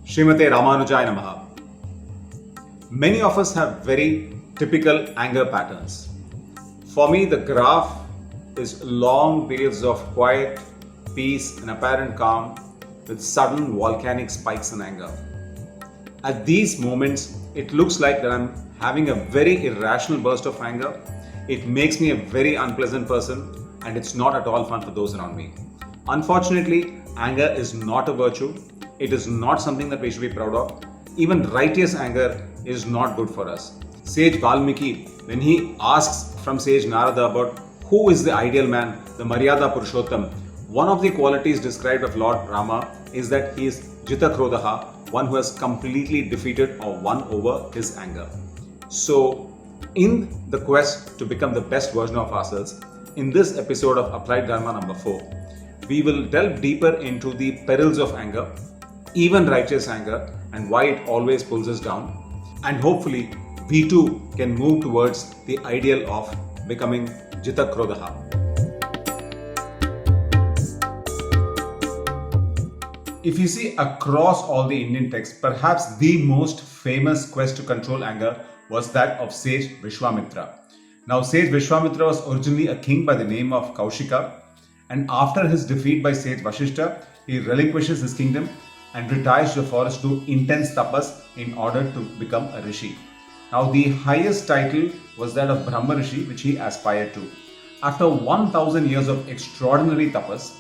Srimate Ramanujaya Namaha. Many of us have very typical anger patterns. For me, the graph is long periods of quiet, peace, and apparent calm with sudden volcanic spikes in anger. At these moments, it looks like that I'm having a very irrational burst of anger. It makes me a very unpleasant person, and it's not at all fun for those around me. Unfortunately, anger is not a virtue. It is not something that we should be proud of. Even righteous anger is not good for us. Sage Valmiki, when he asks from Sage Narada about who is the ideal man, the Maryada Purushottam, one of the qualities described of Lord Rama is that he is Jita Krodhaha, one who has completely defeated or won over his anger. So, in the quest to become the best version of ourselves, in this episode of Applied Dharma number 4, we will delve deeper into the perils of anger, even righteous anger, and why it always pulls us down. And hopefully, we too can move towards the ideal of becoming Jita Krodhaha. If you see across all the Indian texts, perhaps the most famous quest to control anger was that of Sage Vishwamitra. Now, Sage Vishwamitra was originally a king by the name of Kaushika, and after his defeat by Sage Vashishta, he relinquishes his kingdom and retires to the forest to intense tapas in order to become a rishi. Now, the highest title was that of Brahma Rishi, which he aspired to. After 1000 years of extraordinary tapas,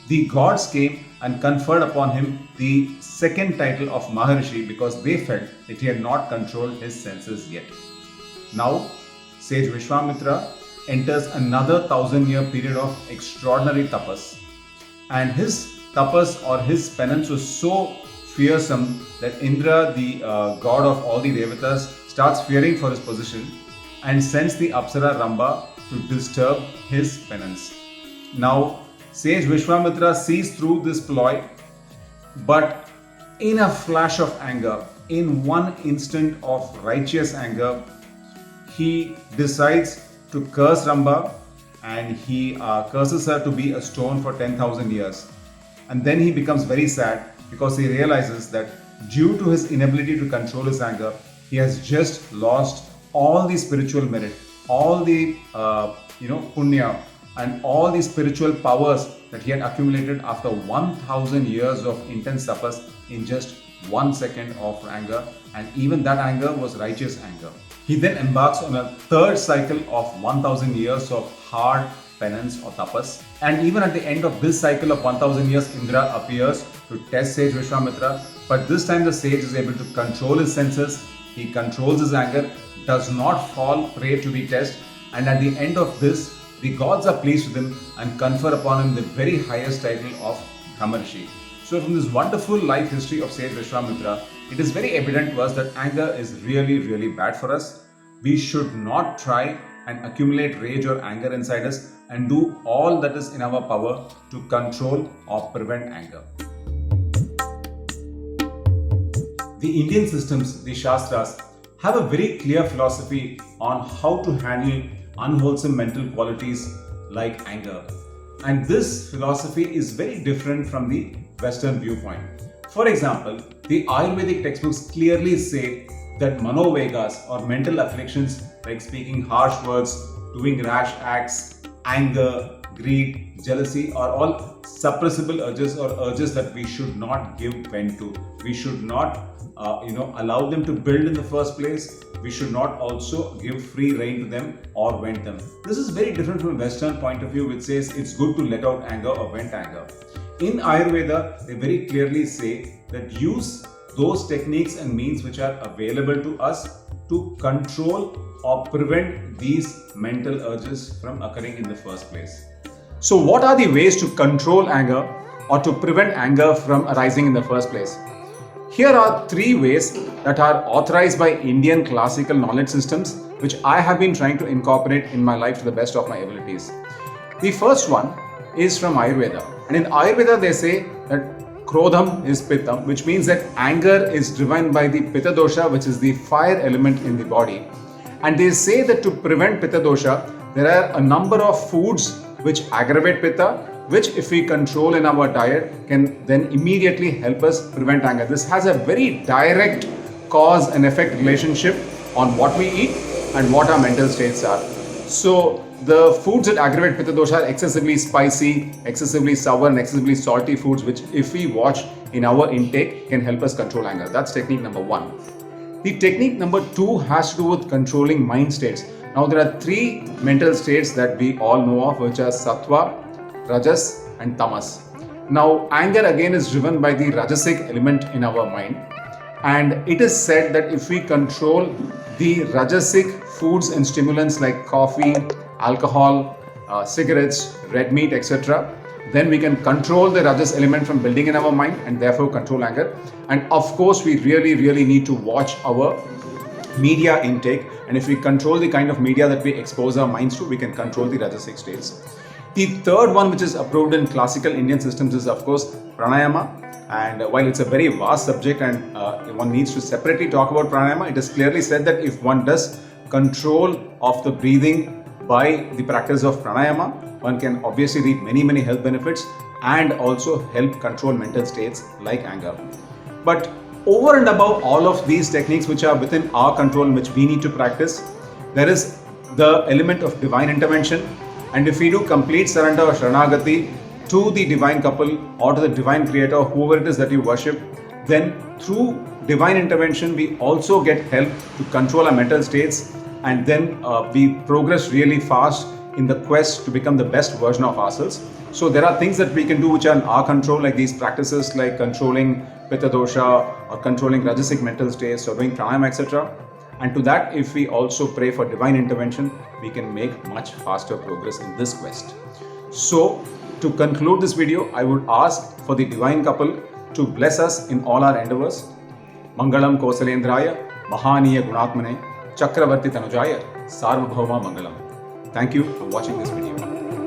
the gods came and conferred upon him the second title of Maharishi because they felt that he had not controlled his senses yet. Now, Sage Vishwamitra enters another 1000-year period of extraordinary tapas, and his tapas or his penance was so fearsome that Indra, the god of all the Devatas, starts fearing for his position and sends the Apsara Ramba to disturb his penance. Now, Sage Vishwamitra sees through this ploy, but in a flash of anger, in one instant of righteous anger, he decides to curse Ramba, and he curses her to be a stone for 10,000 years. And then he becomes very sad because he realizes that due to his inability to control his anger, he has just lost all the spiritual merit, all the punya, and all the spiritual powers that he had accumulated after 1000 years of intense tapas in just 1 second of anger, and even that anger was righteous anger. He then embarks on a third cycle of 1000 years of hard penance or tapas, and even at the end of this cycle of 1000 years, Indra appears to test Sage Vishwamitra, but this time the sage is able to control his senses, he controls his anger, does not fall prey to the test, and at the end of this, the gods are pleased with him and confer upon him the very highest title of Brahmarshi. So from this wonderful life history of Sage Vishwamitra, it is very evident to us that anger is really, really bad for us. We should not try and accumulate rage or anger inside us and do all that is in our power to control or prevent anger. The Indian systems, the Shastras, have a very clear philosophy on how to handle unwholesome mental qualities like anger. And this philosophy is very different from the Western viewpoint. For example, the Ayurvedic textbooks clearly say that manovegas or mental afflictions like speaking harsh words, doing rash acts, anger, greed, jealousy are all suppressible urges or urges that we should not give vent to. We should not allow them to build in the first place. We should not also give free rein to them or vent them. This is very different from a Western point of view, which says it's good to let out anger or vent anger. In Ayurveda, they very clearly say that use those techniques and means which are available to us to control or prevent these mental urges from occurring in the first place. So what are the ways to control anger or to prevent anger from arising in the first place? Here are 3 ways that are authorized by Indian classical knowledge systems, which I have been trying to incorporate in my life to the best of my abilities. The first one is from Ayurveda. And in Ayurveda, they say that Krodham is Pitta, which means that anger is driven by the Pitta dosha, which is the fire element in the body. And they say that to prevent Pitta dosha, there are a number of foods which aggravate Pitta which if we control in our diet can then immediately help us prevent anger. This has a very direct cause and effect relationship on what we eat and what our mental states are. So the foods that aggravate Pitta dosha are excessively spicy, excessively sour and excessively salty foods, which if we watch in our intake can help us control anger. That's technique number 1. The technique number 2 has to do with controlling mind states. Now there are 3 mental states that we all know of, which are sattva, rajas and tamas. Now anger again is driven by the rajasic element in our mind, and it is said that if we control the rajasic foods and stimulants like coffee, alcohol, cigarettes, red meat, etc., then we can control the rajas element from building in our mind and therefore control anger. And of course we really need to watch our media intake, and if we control the kind of media that we expose our minds to, we can control the rajasic states. The third one, which is approved in classical Indian systems, is of course pranayama. And while it's a very vast subject and one needs to separately talk about pranayama, it is clearly said that if one does control of the breathing by the practice of pranayama, one can obviously reap many health benefits and also help control mental states like anger. But over and above all of these techniques which are within our control and which we need to practice, there is the element of divine intervention. And if we do complete surrender or sharanagati to the divine couple or to the divine creator, whoever it is that you worship, then through divine intervention we also get help to control our mental states, and then we progress really fast in the quest to become the best version of ourselves. So there are things that we can do which are in our control, like these practices like controlling Pitta dosha or controlling rajasic mental states or doing pranayama, etc. And to that, if we also pray for divine intervention, we can make much faster progress in this quest. So to conclude this video, I would ask for the divine couple to bless us in all our endeavors. Mangalam Kosalendraya, Mahaniya Gunatmane, Chakravarti Tanujaya, Sarvabhauma Mangalam. Thank you for watching this video.